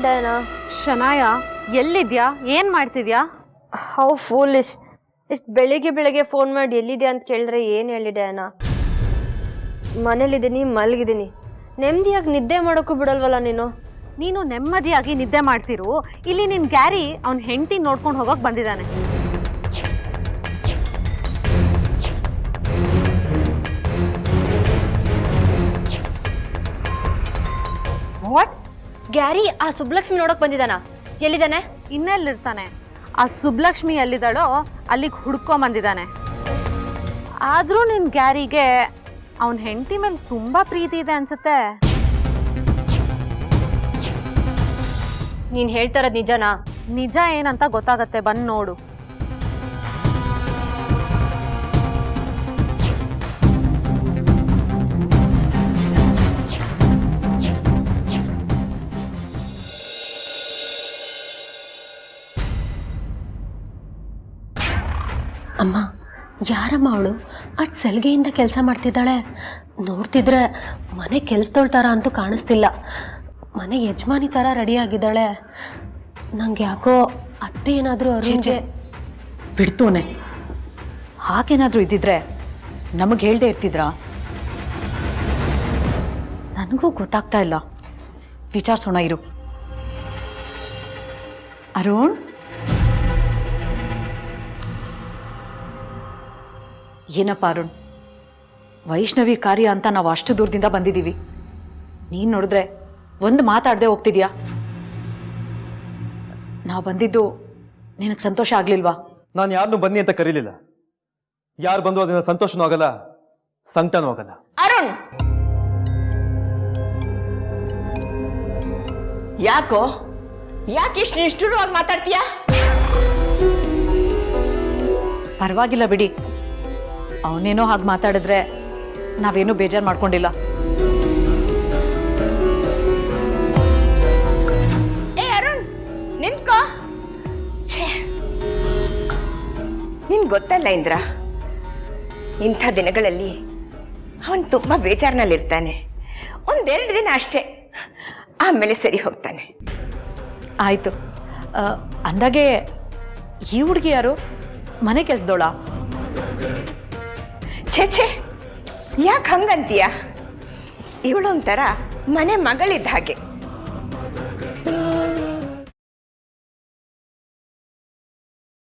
Diana? Shanaya, ಎಲ್ಲಿದ್ಯಾ? ಏನು ಮಾಡ್ತಿದ್ಯಾ? How foolish. ಇಷ್ಟು ಬೆಳಿಗ್ಗೆ ಫೋನ್ ಮಾಡಿ ಎಲ್ಲಿದೆ ಅಂತ ಕೇಳಿದ್ರೆ ಏನು ಹೇಳಿ ಡಯಾನಾ? ಮನೇಲಿದ್ದೀನಿ, ಮಲಗಿದ್ದೀನಿ. ನೆಮ್ಮದಿಯಾಗಿ ನಿದ್ದೆ ಮಾಡೋಕ್ಕೂ ಬಿಡಲ್ವಲ್ಲ ನೀನು. ನೀನು ನೆಮ್ಮದಿಯಾಗಿ ನಿದ್ದೆ ಮಾಡ್ತಿರು. ಇಲ್ಲಿ ನಿನ್ನ ಗ್ಯಾರಿ ಅವ್ನ ಹೆಂಡತಿ ನೋಡ್ಕೊಂಡು ಹೋಗೋಕೆ ಬಂದಿದ್ದಾನೆ. ವಾಟ್? ಗ್ಯಾರಿ ಆ ಸುಬ್ಲಕ್ಷ್ಮಿ ನೋಡೋಕೆ ಬಂದಿದ್ದಾನ? ಎಲ್ಲಿದ್ದಾನೆ? ಇನ್ನೆಲ್ಲಿರ್ತಾನೆ? ಆ ಸುಬ್ಲಕ್ಷ್ಮಿ ಎಲ್ಲಿದ್ದಾಳೋ ಅಲ್ಲಿಗೆ ಹುಡ್ಕೊಂಬಂದಿದ್ದಾನೆ. ಆದರೂ ನಿನ್ನ ಗ್ಯಾರಿಗೆ ಅವನ ಹೆಂಡತಿ ಮೇಲೆ ತುಂಬ ಪ್ರೀತಿ ಇದೆ ಅನ್ಸುತ್ತೆ. ನೀನು ಹೇಳ್ತಾ ಇರೋದು ನಿಜನಾ? ನಿಜ ಏನಂತ ಗೊತ್ತಾಗತ್ತೆ, ಬಂದು ನೋಡು. ಅಮ್ಮ, ಯಾರಮ್ಮ ಅವಳು? ಅಷ್ಟು ಸಲಿಗೆಯಿಂದ ಕೆಲಸ ಮಾಡ್ತಿದ್ದಾಳೆ. ನೋಡ್ತಿದ್ರೆ ಮನೆ ಕೆಲಸದೋಳ್ ಥರ ಅಂತೂ ಕಾಣಿಸ್ತಿಲ್ಲ. ಮನೆ ಯಜಮಾನಿ ಥರ ರೆಡಿ ಆಗಿದ್ದಾಳೆ. ನಂಗೆ ಯಾಕೋ ಅತ್ತೆ ಏನಾದರೂ ಅರುಣ್ಗೆ ಬಿಡ್ತೂನೆ. ಹಾಗೇನಾದರೂ ಇದ್ದಿದ್ರೆ ನಮಗೆ ಹೇಳ್ದೆ ಇರ್ತಿದ್ರಾ? ನನಗೂ ಗೊತ್ತಾಗ್ತಾ ಇಲ್ಲ. ವಿಚಾರಿಸೋಣ ಇರು. ಅರುಣ್, ಏನಪ್ಪ ಅರುಣ್, ವೈಷ್ಣವಿ ಕಾರ್ಯ ಅಂತ ನಾವು ಅಷ್ಟು ದೂರದಿಂದ ಬಂದಿದ್ದೀವಿ. ನೀನು ನೋಡಿದ್ರೆ ಒಂದು ಮಾತಾಡದೆ ಹೋಗ್ತಿದ್ಯಾ? ನಾವು ಬಂದಿದ್ದು ನಿನಗೆ ಸಂತೋಷ ಆಗ್ಲಿಲ್ವಾ? ನಾನು ಯಾರನ್ನೂ ಬನ್ನಿ ಅಂತ ಕರೀಲಿಲ್ಲ. ಯಾರು ಬಂದು ಅದನ್ನ ಸಂತೋಷನೂ ಆಗಲ್ಲ, ಸಂಕಟನೂ ಆಗಲ್ಲ. ಅರುಣ್, ಯಾಕೋ ಯಾಕೆ ಇಷ್ಟು ನಿಷ್ಠುರವಾಗಿ ಮಾತಾಡ್ತೀಯಾ? ಪರವಾಗಿಲ್ಲ ಬಿಡಿ. ಅವನೇನೋ ಹಾಗೆ ಮಾತಾಡಿದ್ರೆ ನಾವೇನೂ ಬೇಜಾರು ಮಾಡ್ಕೊಂಡಿಲ್ಲ. ಏ ಅರುಣ್, ನಿಂತ್ಕೋ. ನಿನ್ ಗೊತ್ತಲ್ಲ ಇಂದ್ರ, ಇಂಥ ದಿನಗಳಲ್ಲಿ ಅವನು ತುಂಬಾ ಬೇಜಾರಿನಲ್ಲಿರ್ತಾನೆ. ಒಂದೆರಡು ದಿನ ಅಷ್ಟೇ, ಆಮೇಲೆ ಸರಿ ಹೋಗ್ತಾನೆ. ಆಯಿತು. ಅಂದಾಗೆ ಈ ಹುಡುಗಿ ಯಾರು? ಮನೆ ಕೆಲಸದೋಳ? ಛೇ, ಯಾಕೆ ಹಂಗಂತೀಯ? ಇವಳು ಒಂಥರ ಮನೆ ಮಗಳಿದ್ದ ಹಾಗೆ.